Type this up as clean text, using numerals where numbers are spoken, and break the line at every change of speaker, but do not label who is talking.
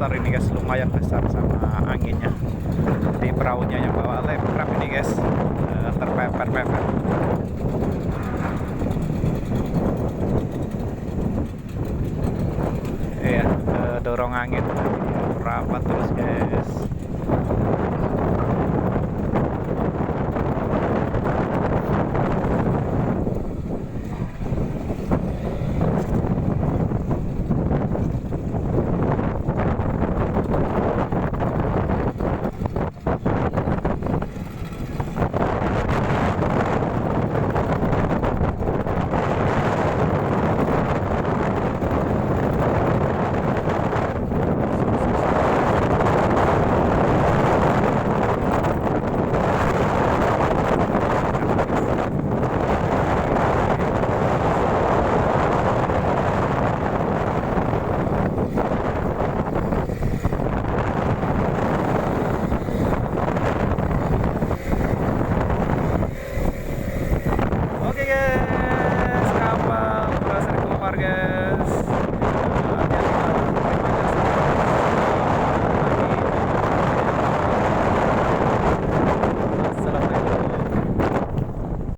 besar ini guys, lumayan besar sama anginnya. Di perahunya yang bawa raft ini guys, terpepet-pepet. Iya, dorong angin rapat terus guys. Oke guys, kapal berhasil keluar guys.